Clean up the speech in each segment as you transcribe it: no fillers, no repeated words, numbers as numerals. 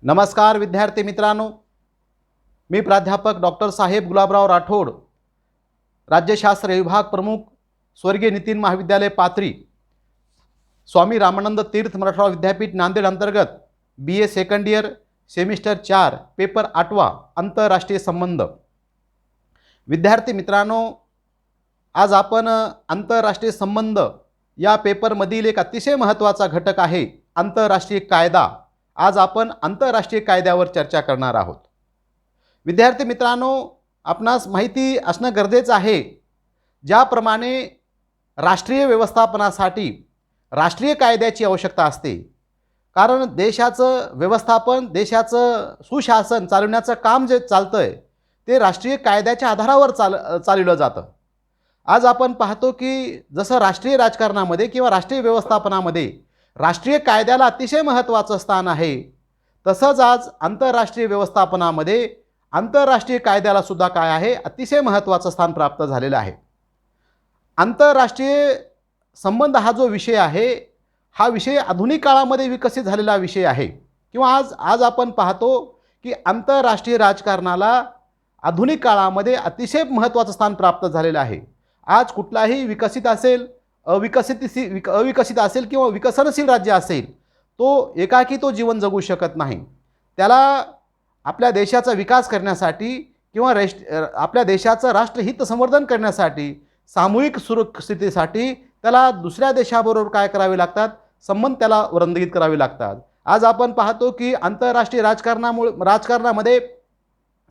नमस्कार विद्यार्थी मित्रांनो, मी प्राध्यापक डॉक्टर साहेब गुलाबराव राठोड, राज्यशास्त्र विभाग प्रमुख, स्वर्गीय नितीन महाविद्यालय पाथरी, स्वामी रामानंद तीर्थ मराठवाडा विद्यापीठ नांदेड अंतर्गत BA second year semester 4 paper 8वा आंतरराष्ट्रीय संबंध। विद्यार्थी मित्रांनो, आज आपण आंतरराष्ट्रीय संबंध या पेपरमधील एक अतिशय महत्त्वाचा घटक आहे आंतरराष्ट्रीय कायदा। आज आपण आंतरराष्ट्रीय कायद्यावर चर्चा करणार आहोत। विद्यार्थी मित्रांनो, आपणास माहिती असणं गरजेचं आहे, ज्याप्रमाणे राष्ट्रीय व्यवस्थापनासाठी राष्ट्रीय कायद्याची आवश्यकता असते। कारण देशाचं व्यवस्थापन, देशाचं सुशासन चालवण्याचं काम जे चालतंय ते राष्ट्रीय कायद्याच्या आधारावर चालवलं जातं। आज आपण पाहतो की जसं राष्ट्रीय राजकारणामध्ये किंवा राष्ट्रीय व्यवस्थापनामध्ये राष्ट्रीय कायद्याला अतिशय महत्त्वाचं स्थान आहे, तसंच आज आंतरराष्ट्रीय व्यवस्थापनामध्ये आंतरराष्ट्रीय कायद्याला सुद्धा काय आहे, अतिशय महत्त्वाचं स्थान प्राप्त झालेलं आहे। आंतरराष्ट्रीय संबंध हा जो विषय आहे, हा विषय आधुनिक काळामध्ये विकसित झालेला विषय आहे किंवा आज आपण पाहतो की आंतरराष्ट्रीय राजकारणाला आधुनिक काळामध्ये अतिशय महत्त्वाचं स्थान प्राप्त झालेलं आहे। आज कुठलाही विकसित असेल, अविकसित असेल किंवा विकसनशील राज्य असेल, तो एकाकी तो जीवन जगू शकत नाही। त्याला आपल्या देशाचा विकास करण्यासाठी किंवा आपल्या देशाचं राष्ट्रहित संवर्धन करण्यासाठी, सामूहिक सुरक्षिततेसाठी त्याला दुसऱ्या देशाबरोबर काय करावे लागतात, संबंध त्याला वरंदगीत करावे लागतात। आज आपण पाहतो की आंतरराष्ट्रीय राजकारणामध्ये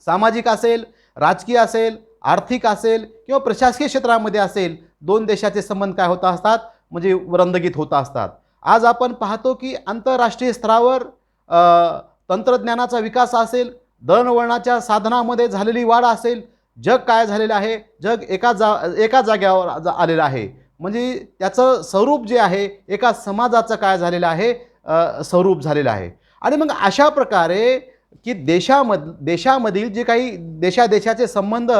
सामाजिक असेल, राजकीय असेल, आर्थिक असेल किंवा प्रशासकीय क्षेत्रामध्ये असेल, दोन देशाचे संबंध काय होत असतात, म्हणजे वरंदगीत होत असतात। आज आपण पाहतो की आंतरराष्ट्रीय स्तरावर तंत्रज्ञानाचा विकास असेल, दळणवळणाच्या साधनामध्ये झालेली वाढ असेल, जग काय झालेलं आहे, जग एका जाग्यावर आलेलं आहे। म्हणजे त्याचं स्वरूप जे आहे एका समाजाचं काय झालेलं आहे, स्वरूप झालेलं आहे। आणि मग अशा प्रकारे की देशामधील जे काही देशाचे संबंध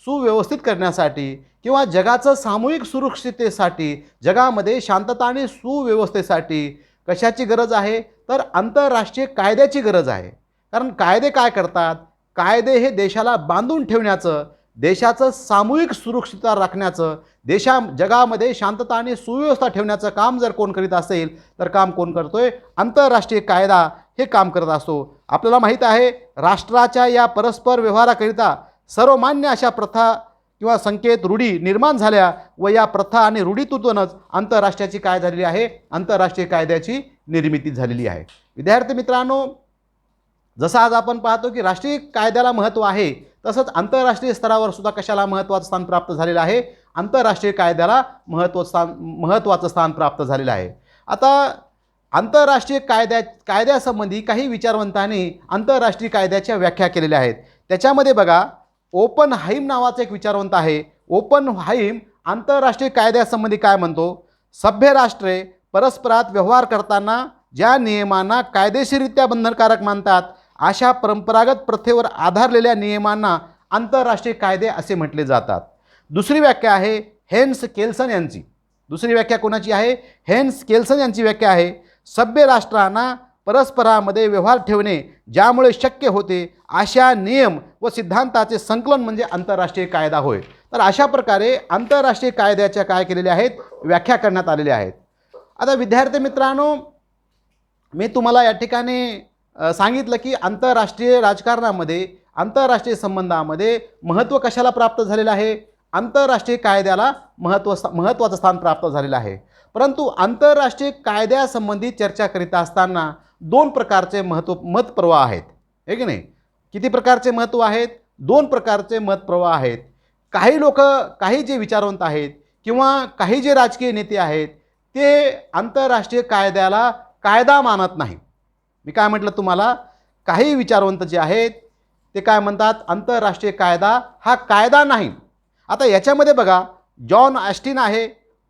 सुव्यवस्थित करण्यासाठी किंवा जगाचं सामूहिक सुरक्षिततेसाठी, जगामध्ये शांतता आणि सुव्यवस्थेसाठी कशाची गरज आहे, तर आंतरराष्ट्रीय कायद्याची गरज आहे। कारण कायदे काय करतात, कायदे हे देशाला बांधून ठेवण्याचं, देशाचं सामूहिक सुरक्षितता राखण्याचं, जगामध्ये शांतता आणि सुव्यवस्था ठेवण्याचं काम जर कोण करीत असेल, तर काम कोण करतोय, आंतरराष्ट्रीय कायदा हे काम करत असतो। आपल्याला माहीत आहे, राष्ट्राच्या या परस्पर व्यवहाराकरिता सर्वमान्य अशा प्रथा किंवा संकेत, रूढी निर्माण झाल्या व या प्रथा आणि रूढीतूनच आंतरराष्ट्राची काय झालेली आहे, आंतरराष्ट्रीय कायद्याची निर्मिती झालेली आहे। विद्यार्थी मित्रांनो, जसं आज आपण पाहतो की राष्ट्रीय कायद्याला महत्त्व आहे, तसंच आंतरराष्ट्रीय स्तरावर सुद्धा कशाला महत्त्वाचं स्थान प्राप्त झालेलं आहे, आंतरराष्ट्रीय कायद्याला महत्त्वाचं स्थान प्राप्त झालेलं आहे। आता आंतरराष्ट्रीय कायद्यासंबंधी काही विचारवंतांनी आंतरराष्ट्रीय कायद्याच्या व्याख्या केलेल्या आहेत। त्याच्यामध्ये बघा, ओपनहाइम नावाचा एक विचारवंत आहे। ओपनहाइम आंतरराष्ट्रीय कायद्यासंबंधी काय म्हणतो, सभ्य राष्ट्रे परस्परात व्यवहार करताना ज्या नियमांना कायदेशीररित्या बंधनकारक मानतात, अशा परंपरागत प्रथेवर आधारलेल्या नियमांना आंतरराष्ट्रीय कायदे असे म्हटले जातात। दुसरी व्याख्या आहे हेन्स केल्सन यांची। दुसरी व्याख्या कोणाची आहे, हेन्स केल्सन यांची व्याख्या आहे, सभ्य राष्ट्रांना परस्परामध्ये व्यवहार ठेवणे ज्यामुळे शक्य होते अशा नियम व सिद्धांताचे संकलन म्हणजे आंतरराष्ट्रीय कायदा होय। तर अशा प्रकारे आंतरराष्ट्रीय कायद्याच्या काय केलेल्या आहेत, व्याख्या करण्यात आलेल्या आहेत। आता विद्यार्थी मित्रांनो, मी तुम्हाला या ठिकाणी सांगितलं की आंतरराष्ट्रीय राजकारणामध्ये, आंतरराष्ट्रीय संबंधामध्ये महत्त्व कशाला प्राप्त झालेलं आहे, आंतरराष्ट्रीय कायद्याला महत्त्वाचं स्थान प्राप्त झालेलं आहे। परंतु आंतरराष्ट्रीय कायद्यासंबंधी चर्चा करीत असताना दोन प्रकारचे मतप्रवाह आहेत, हे की नाही। किती प्रकारचे महत्त्व आहेत, दोन प्रकारचे मतप्रवाह आहेत। काही लोक, काही जे विचारवंत आहेत किंवा काही जे राजकीय नेते आहेत, ते आंतरराष्ट्रीय कायद्याला कायदा मानत नाही। मी काय म्हटलं तुम्हाला, काही विचारवंत जे आहेत ते काय म्हणतात, आंतरराष्ट्रीय कायदा हा कायदा नाही। आता याच्यामध्ये बघा, जॉन ऑस्टिन आहे,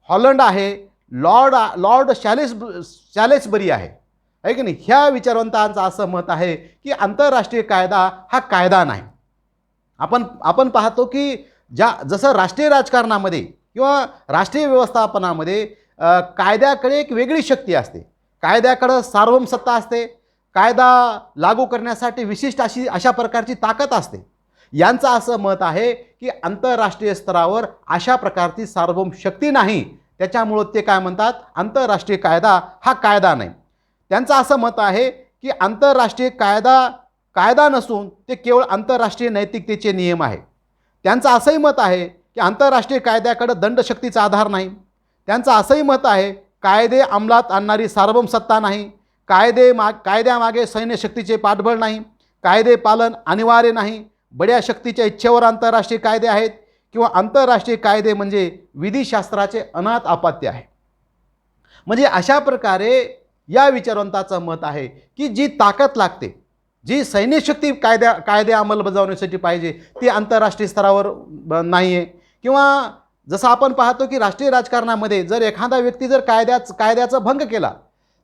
हॉलंड आहे, लॉर्ड सॅलिसबरी आहे की नाही। ह्या विचारवंतांचं असं मत आहे की आंतरराष्ट्रीय कायदा हा कायदा नाही। आपण पाहतो की जसं राष्ट्रीय राजकारणामध्ये किंवा राष्ट्रीय व्यवस्थापनामध्ये कायद्याकडे एक वेगळी शक्ती असते, कायद्याकडे सार्वभौम सत्ता असते, कायदा लागू करण्यासाठी विशिष्ट अशा प्रकारची ताकद असते. यांचं असं मत आहे की आंतरराष्ट्रीय स्तरावर अशा प्रकारची सार्वभौम शक्ती नाही, त्याच्यामुळं ते काय म्हणतात, आंतरराष्ट्रीय कायदा हा कायदा नाही. त्यांचं असं मत आहे की आंतरराष्ट्रीय कायदा नसून ते केवळ आंतरराष्ट्रीय नैतिकतेचे नियम आहे. त्यांचं असंही मत आहे की आंतरराष्ट्रीय कायद्याकडे दंडशक्तीचा आधार नाही. त्यांचं असंही मत आहे कायदे अंमलात आणणारी सार्वभौम सत्ता नाही, कायद्यामागे सैन्यशक्तीचे पाठबळ नाही, कायदे पालन अनिवार्य नाही, बड्या शक्तीच्या इच्छेवर आंतरराष्ट्रीय कायदे आहेत किंवा आंतरराष्ट्रीय कायदे म्हणजे विधिशास्त्राचे अनाथ अपत्य आहे. म्हणजे अशा प्रकारे या विचारवंताचं मत आहे की जी ताकद लागते, जी सैन्यशक्ती कायदे अंमलबजावणीसाठी पाहिजे ती आंतरराष्ट्रीय स्तरावर नाही आहे. किंवा जसं आपण पाहतो की राष्ट्रीय राजकारणामध्ये जर एखादा व्यक्ती जर कायद्याचा भंग केला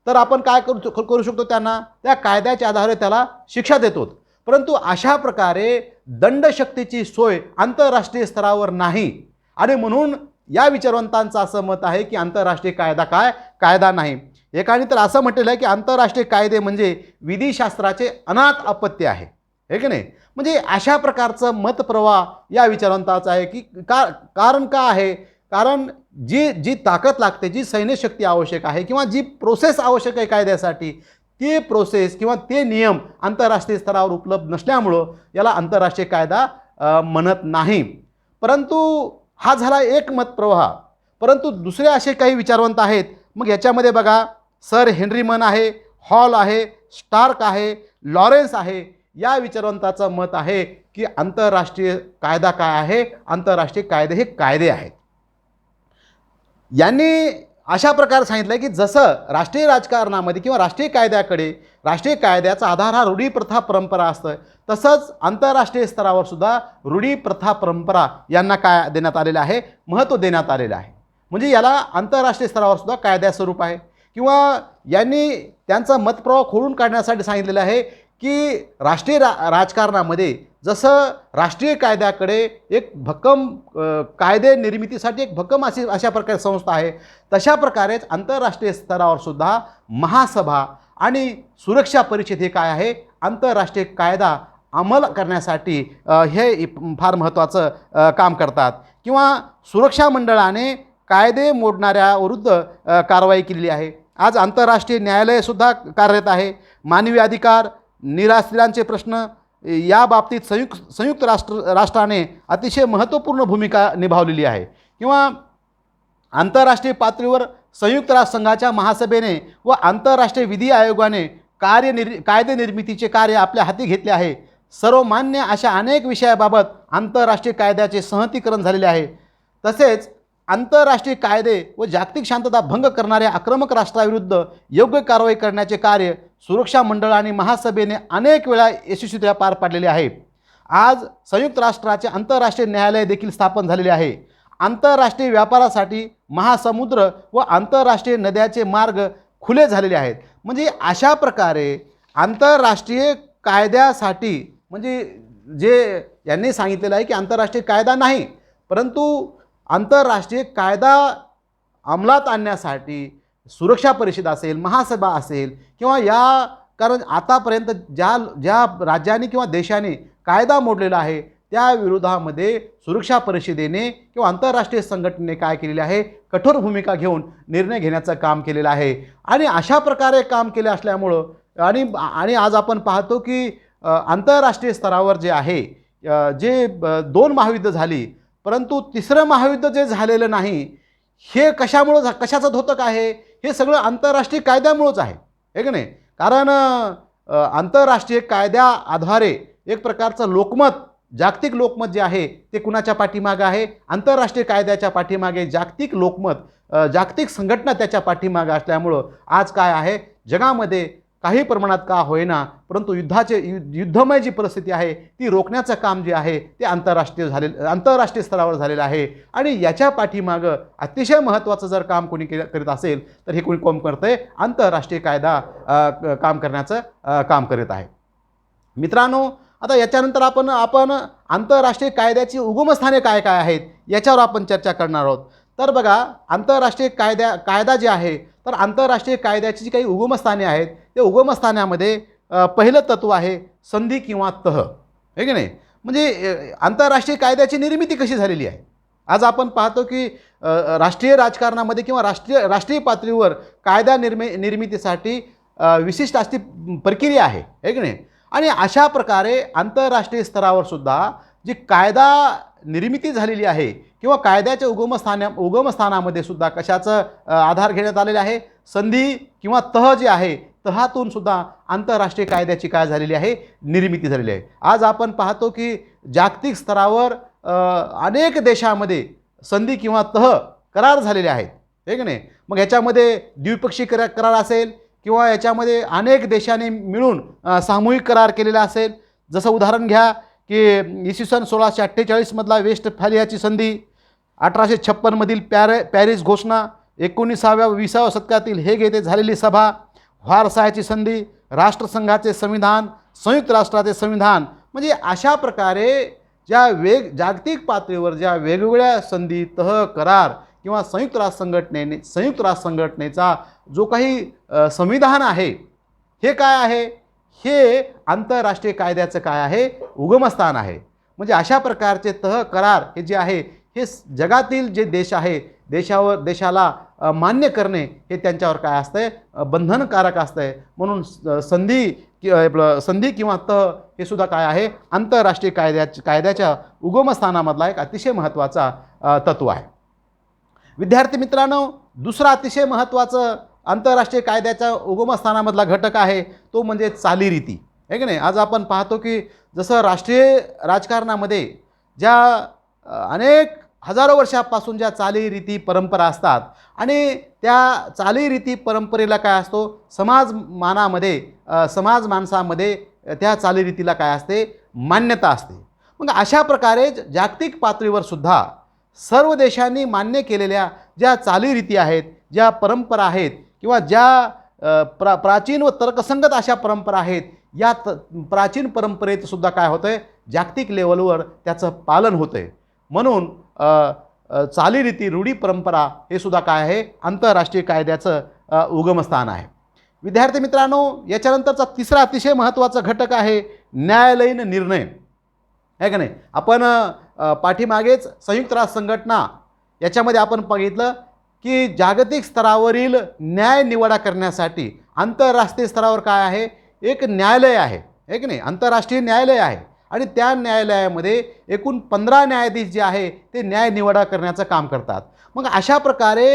तर आपण काय करू शकतो, त्यांना त्या कायद्याच्या आधारे त्याला शिक्षा देतो. परंतु अशा प्रकारे दंडशक्तीची सोय आंतरराष्ट्रीय स्तरावर नाही आणि म्हणून या विचारवंतांचं असं मत आहे की आंतरराष्ट्रीय कायदा नाही. एकाने तर असं म्हटलेलं आहे की आंतरराष्ट्रीय कायदे म्हणजे विधिशास्त्राचे अनाथ अपत्य आहे, हे की नाही. म्हणजे अशा प्रकारचं मतप्रवाह या विचारवंताचं आहे की कारण का आहे, कारण जी ताकद लागते, जी सैन्यशक्ती आवश्यक आहे किंवा जी प्रोसेस आवश्यक आहे कायद्यासाठी, ते प्रोसेस किंवा ते नियम आंतरराष्ट्रीय स्तरावर उपलब्ध नसल्यामुळं याला आंतरराष्ट्रीय कायदा म्हणत नाही. परंतु हा झाला एक मतप्रवाह. परंतु दुसरे असे काही विचारवंत आहेत. मग याच्यामध्ये बघा, सर हेनरी मन आहे, हॉल आहे, स्टार्क आहे, लॉरेन्स आहे. या विचारवंताचं मत आहे की आंतरराष्ट्रीय कायदा काय आहे, आंतरराष्ट्रीय कायदे हे कायदे आहेत. यांनी अशा प्रकारे सांगितलं की जसं राष्ट्रीय राजकारणामध्ये किंवा राष्ट्रीय कायद्याचा आधार हा रूढी प्रथा परंपरा असतं, तसंच आंतरराष्ट्रीय स्तरावर सुद्धा रूढी प्रथा परंपरा यांना काय देण्यात आलेलं आहे, महत्त्व देण्यात आलेलं आहे. म्हणजे याला आंतरराष्ट्रीय स्तरावर सुद्धा कायद्या स्वरूप आहे. किंवा यांनी त्यांचा मतप्रवाह खोडून काढण्यासाठी सांगितलेलं आहे की राष्ट्रीय राजकारणामध्ये जसं राष्ट्रीय कायद्याकडे एक भक्कम कायदे निर्मितीसाठी एक भक्कम अशा प्रकारे संस्था आहे, तशा प्रकारेच आंतरराष्ट्रीय स्तरावर सुद्धा महासभा आणि सुरक्षा परिषद हे काय आहे, आंतरराष्ट्रीय कायदा अंमल करण्यासाठी हे फार महत्त्वाचं काम करतात. किंवा सुरक्षा मंडळाने कायदे मोडणाऱ्याविरुद्ध कारवाई केलेली आहे. आज आंतरराष्ट्रीय न्यायालयसुद्धा कार्यरत आहे. मानवी अधिकार, निराश्रितांचे प्रश्न या बाबतीत संयुक्त राष्ट्राने अतिशय महत्त्वपूर्ण भूमिका निभावलेली आहे. किंवा आंतरराष्ट्रीय पातळीवर संयुक्त राष्ट्रसंघाच्या महासभेने व आंतरराष्ट्रीय विधी आयोगाने कायदे निर्मितीचे कार्य आपल्या हाती घेतले आहे. सर्वमान्य अशा अनेक विषयाबाबत आंतरराष्ट्रीय कायद्याचे सहतीकरण झालेले आहे. तसेच आंतरराष्ट्रीय कायदे व जागतिक शांतता भंग करणाऱ्या आक्रमक राष्ट्राविरुद्ध योग्य कारवाई करण्याचे कार्य सुरक्षा मंडळ आणि महासभेने अनेक वेळा यशस्वीरित्या पार पाडलेले आहे. आज संयुक्त राष्ट्राचे आंतरराष्ट्रीय न्यायालय देखील स्थापन झालेले आहे. आंतरराष्ट्रीय व्यापारासाठी महासमुद्र व आंतरराष्ट्रीय नद्याचे मार्ग खुले झालेले आहेत. म्हणजे अशा प्रकारे आंतरराष्ट्रीय कायद्यासाठी म्हणजे जे यांनी सांगितलेलं आहे की आंतरराष्ट्रीय कायदा नाही, परंतु आंतरराष्ट्रीय कायदा अंमलात आणण्यासाठी सुरक्षा परिषद असेल, महासभा असेल किंवा कारण आतापर्यंत ज्या राज्यांनी किंवा देशाने कायदा मोडलेला आहे त्या विरोधामध्ये सुरक्षा परिषदेने किंवा आंतरराष्ट्रीय संघटनेने काय केलेले आहे, कठोर भूमिका घेऊन निर्णय घेण्याचं काम केलेलं आहे. आणि अशा प्रकारे काम केले असल्यामुळं आणि आज आपण पाहतो की आंतरराष्ट्रीय स्तरावर जे आहे, जे 2 महायुद्ध झाली, परंतु तिसरं महायुद्ध जे झालेलं नाही, हे कशाचं धोतक आहे, हे सगळं आंतरराष्ट्रीय कायद्यामुळंच आहे, हे की नाही. कारण आंतरराष्ट्रीय कायद्या आधारे एक प्रकारचं लोकमत, जागतिक लोकमत जे आहे ते कुणाच्या पाठीमागे आहे, आंतरराष्ट्रीय कायद्याच्या पाठीमागे जागतिक लोकमत, जागतिक संघटना त्याच्या पाठीमागे असल्यामुळं आज काय आहे, जगामध्ये काही प्रमाणात का होईना परंतु युद्धमय जी परिस्थिती आहे ती रोखण्याचं काम जे आहे ते आंतरराष्ट्रीय स्तरावर झालेलं आहे. आणि याच्या पाठीमागं अतिशय महत्त्वाचं जर काम कोणी करीत असेल तर हे कोणी काम करतंय, आंतरराष्ट्रीय कायदा काम करण्याचं काम करीत आहे. मित्रांनो, आता याच्यानंतर आपण आंतरराष्ट्रीय कायद्याची उगमस्थाने काय काय आहेत याच्यावर आपण चर्चा करणार आहोत. तर बघा, आंतरराष्ट्रीय कायदा जे आहे तर आंतरराष्ट्रीय कायद्याची जी काही उगमस्थाने आहेत त्या उगमस्थानामध्ये पहिलं तत्त्व आहे संधी किंवा तह, आहे की नाही. म्हणजे आंतरराष्ट्रीय कायद्याची निर्मिती कशी झालेली आहे. आज आपण पाहतो की राष्ट्रीय राजकारणामध्ये किंवा राष्ट्रीय पातळीवर कायदा निर्मितीसाठी विशिष्ट अशी प्रक्रिया आहे की नाही. आणि अशा प्रकारे आंतरराष्ट्रीय स्तरावर सुद्धा जी कायदा निर्मिती झालेली आहे किंवा कायद्याच्या उगमस्थानामध्ये सुद्धा कशाचं आधार घेण्यात आलेला आहे, संधी किंवा तह जे आहे तहातून सुद्धा आंतरराष्ट्रीय कायद्याची काय झालेली आहे, निर्मिती झालेली आहे. आज आपण पाहतो की जागतिक स्तरावर अनेक देशामध्ये संधी किंवा तह करार झालेले आहेत, हे की नाही. मग याच्यामध्ये द्विपक्षीय करार असेल किंवा याच्यामध्ये अनेक देशांनी मिळून सामूहिक करार केलेला असेल. जसं उदाहरण घ्या की इसवी सन 1648मधला वेस्टफॅलियाची संधी, 1856मधील पॅरिस घोषणा, 19व्या-20व्या शतकातील हेग येथे झालेली सभा, व्हर्सायची संधी, राष्ट्रसंघाचे संविधान, संयुक्त राष्ट्राचे संविधान. म्हणजे अशा प्रकारे जागतिक पातळीवर ज्या वेगवेगळ्या संधी, तह, करार किंवा संयुक्त राष्ट्र संघटनेचा जो काही संविधान आहे, हे काय आहे, हे आंतरराष्ट्रीय कायद्याचं काय आहे, उगमस्थान आहे. म्हणजे अशा प्रकारचे तह, करार हे जे आहे हे जगातील जे देश आहे देशाला मान्य करणे हे त्यांच्यावर काय असतंय, बंधनकारक असतंय. म्हणून संधी किंवा तह हे सुद्धा काय आहे, आंतरराष्ट्रीय कायद्याच्या उगमस्थानामधला एक अतिशय महत्त्वाचा तत्त्व आहे. विद्यार्थी मित्रांनो, दुसरा अतिशय महत्त्वाचं आंतरराष्ट्रीय कायद्याच्या उगमस्थानामधला घटक आहे तो म्हणजे चालीरीती, आहे की नाही. आज आपण पाहतो की जसं राष्ट्रीय राजकारणामध्ये ज्या अनेक हजारो वर्षापासून ज्या चालीरीती परंपरा असतात आणि त्या चालीरीती परंपरेला काय असतो, समाज माणसामध्ये त्या चालीरीतीला काय असते, मान्यता असते. मग अशा प्रकारे जागतिक पातळीवर सुद्धा सर्व देशांनी मान्य केलेल्या ज्या चालीरीती आहेत, ज्या परंपरा आहेत किंवा ज्या प्राचीन व तर्कसंगत अशा परंपरा आहेत, या प्राचीन परंपरेत सुद्धा काय होतं आहे, जागतिक लेवलवर त्याचं पालन होतं आहे. म्हणून चालीरीती, रूढी, परंपरा हे सुद्धा काय आहे, आंतरराष्ट्रीय कायद्याचं उगमस्थान आहे. विद्यार्थी मित्रांनो, याच्यानंतरचा तिसरा अतिशय महत्त्वाचा घटक आहे न्यायालयीन निर्णय, आहे का नाही. आपण पाठीमागेच संयुक्त राष्ट्र संघटना याच्यामध्ये आपण बघितलं की जागतिक स्तरावरील न्याय निवडा करण्यासाठी आंतरराष्ट्रीय स्तरावर काय आहे, एक न्यायालय आहे, है की नाही, आंतरराष्ट्रीय न्यायालय आहे. आणि त्या न्यायालयामध्ये एकूण 15 न्यायाधीश जे आहे ते न्याय निवडा करण्याचं काम करतात. मग अशा प्रकारे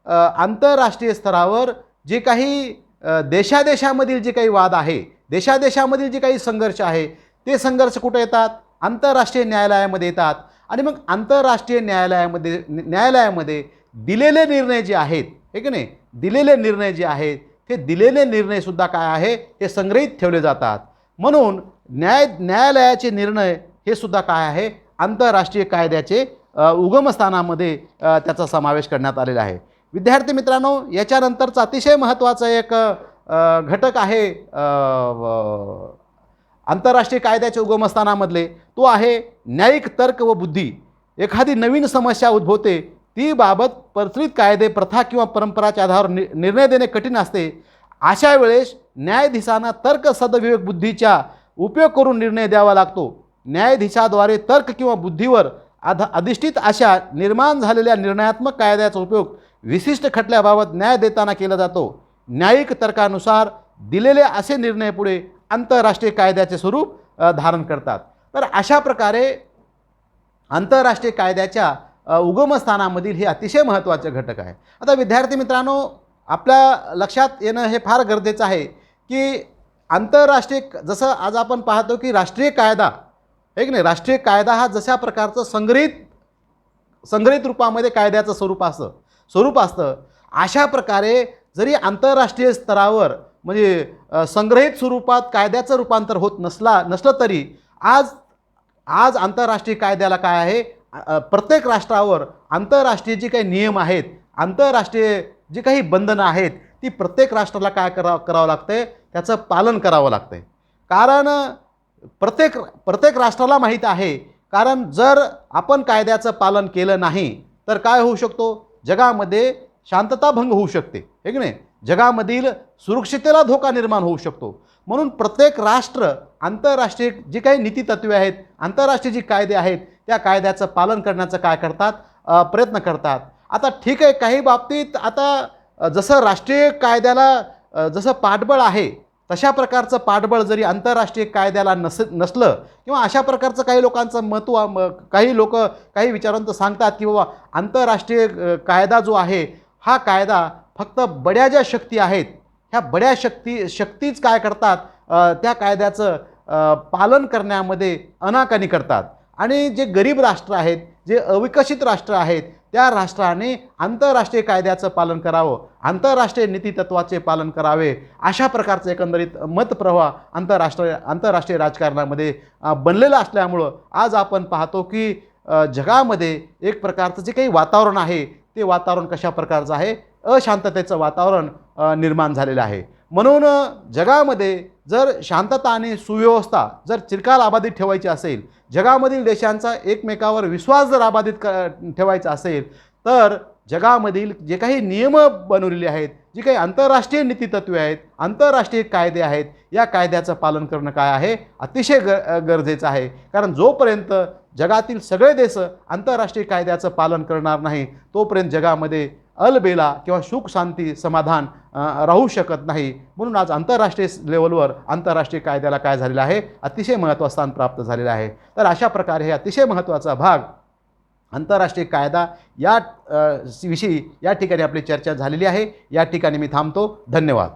आंतरराष्ट्रीय स्तरावर जे काही देशादेशामधील जे काही वाद आहे, देशादेशामधील जे काही संघर्ष आहे, ते संघर्ष कुठे येतात, आंतरराष्ट्रीय न्यायालयामध्ये येतात. आणि मग आंतरराष्ट्रीय न्यायालयामध्ये दिलेले निर्णय जे आहेत, हे की नाही, दिलेले निर्णय जे आहेत ते दिलेले निर्णयसुद्धा काय आहे, हे संग्रहित ठेवले जातात. म्हणून न्यायालयाचे निर्णय हे सुद्धा काय आहे, आंतरराष्ट्रीय कायद्याचे उगमस्थानामध्ये त्याचा समावेश करण्यात आलेला आहे. विद्यार्थी मित्रांनो, याच्यानंतरचा अतिशय महत्त्वाचा एक घटक आहे आंतरराष्ट्रीय कायद्याच्या उगमस्थानामधले, तो आहे न्यायिक तर्क व बुद्धी. एखादी नवीन समस्या उद्भवते, ती बाबत प्रचलित कायदे, प्रथा किंवा परंपराच्या आधारावर निर्णय देणे कठीण असते. अशा वेळेस न्यायाधीशांना तर्क, सद्विवेक, बुद्धीचा उपयोग करून निर्णय द्यावा लागतो. न्यायाधीशाद्वारे तर्क किंवा बुद्धीवर अधिष्ठित अशा निर्माण झालेल्या निर्णयात्मक कायद्याचा उपयोग विशिष्ट खटल्याबाबत न्याय देताना केला जातो. न्यायिक तर्कानुसार दिलेले असे निर्णय पुढे आंतरराष्ट्रीय कायद्याचे स्वरूप धारण करतात. तर अशा प्रकारे आंतरराष्ट्रीय कायद्याच्या उगमस्थानामधील हे अतिशय महत्त्वाचे घटक आहे. आता विद्यार्थी मित्रांनो, आपल्या लक्षात येणं हे फार गरजेचं आहे की आंतरराष्ट्रीय, जसं आज आपण पाहतो की राष्ट्रीय कायदा, आहे की नाही, राष्ट्रीय कायदा हा जशा प्रकारचं संग्रहित रूपामध्ये कायद्याचं स्वरूप असतं, अशा प्रकारे जरी आंतरराष्ट्रीय स्तरावर म्हणजे संग्रहित स्वरूपात कायद्याचं रूपांतर होत नसलं तरी आज आंतरराष्ट्रीय कायद्याला काय आहे, प्रत्येक राष्ट्रावर आंतरराष्ट्रीय जे काही नियम आहेत, आंतरराष्ट्रीय जी काही बंधनं आहेत, ती प्रत्येक राष्ट्राला काय करावं लागतंय, त्याचं पालन करावं लागतंय. कारण प्रत्येक राष्ट्राला माहीत आहे, कारण जर आपण कायद्याचं पालन केलं नाही तर काय होऊ शकतो, जगामध्ये शांतता भंग होऊ शकते, हे की नाही, जगामधील सुरक्षिततेला धोका निर्माण होऊ शकतो. म्हणून प्रत्येक राष्ट्र आंतरराष्ट्रीय जी काही नीतितत्त्वे आहेत, आंतरराष्ट्रीय जी कायदे आहेत, त्या कायद्याचं पालन करण्याचं काय करतात, प्रयत्न करतात. आता ठीक आहे, काही बाबतीत आता जसं राष्ट्रीय कायद्याला जसं पाठबळ आहे, तशा प्रकारचं पाठबळ जरी आंतरराष्ट्रीय कायद्याला नसलं किंवा अशा प्रकारचं काही लोकांचं काही लोक काही विचारांत सांगतात की बाबा आंतरराष्ट्रीय कायदा जो आहे, हा कायदा फक्त बड्या ज्या शक्ती आहेत, ह्या बड्या शक्तीच काय करतात, त्या कायद्याचं पालन करण्यामध्ये अनाकानी करतात आणि जे गरीब राष्ट्र आहेत, जे अविकसित राष्ट्र आहेत, त्या राष्ट्राने आंतरराष्ट्रीय कायद्याचं पालन करावं, आंतरराष्ट्रीय नीतितत्वाचे पालन करावे, अशा प्रकारचं एकंदरीत मतप्रवाह आंतरराष्ट्रीय राजकारणामध्ये बनलेलं असल्यामुळं आज आपण पाहतो की जगामध्ये एक प्रकारचं जे काही वातावरण आहे, ते वातावरण कशा प्रकारचं आहे, अशांततेचं वातावरण निर्माण झालेलं आहे. म्हणून जगामध्ये जर शांतता आणि सुव्यवस्था जर चिरकाल अबाधित ठेवायची असेल, जगामधील देशांचा एकमेकावर विश्वास जर अबाधित ठेवायचा असेल, तर जगामधील जे काही नियम बनवलेले आहेत, जी काही आंतरराष्ट्रीय नीतितत्त्वे आहेत, आंतरराष्ट्रीय कायदे आहेत, या कायद्याचं पालन करणं काय आहे, अतिशय गरजेचं आहे. कारण जोपर्यंत जगातील सगळे देश आंतरराष्ट्रीय कायद्याचं पालन करणार नाही, तोपर्यंत जगामध्ये अलबेला किंवा सुख शांती समाधान राहू शकत नाही. म्हणून आज आंतरराष्ट्रीय लेवलवर आंतरराष्ट्रीय कायद्याला काय झालेलं आहे, अतिशय महत्त्वाचं स्थान प्राप्त झालेलं आहे. तर अशा प्रकारे हे अतिशय महत्त्वाचा भाग आंतरराष्ट्रीय कायदा या विषयी या ठिकाणी आपली चर्चा झालेली आहे. या ठिकाणी मी थांबतो. धन्यवाद.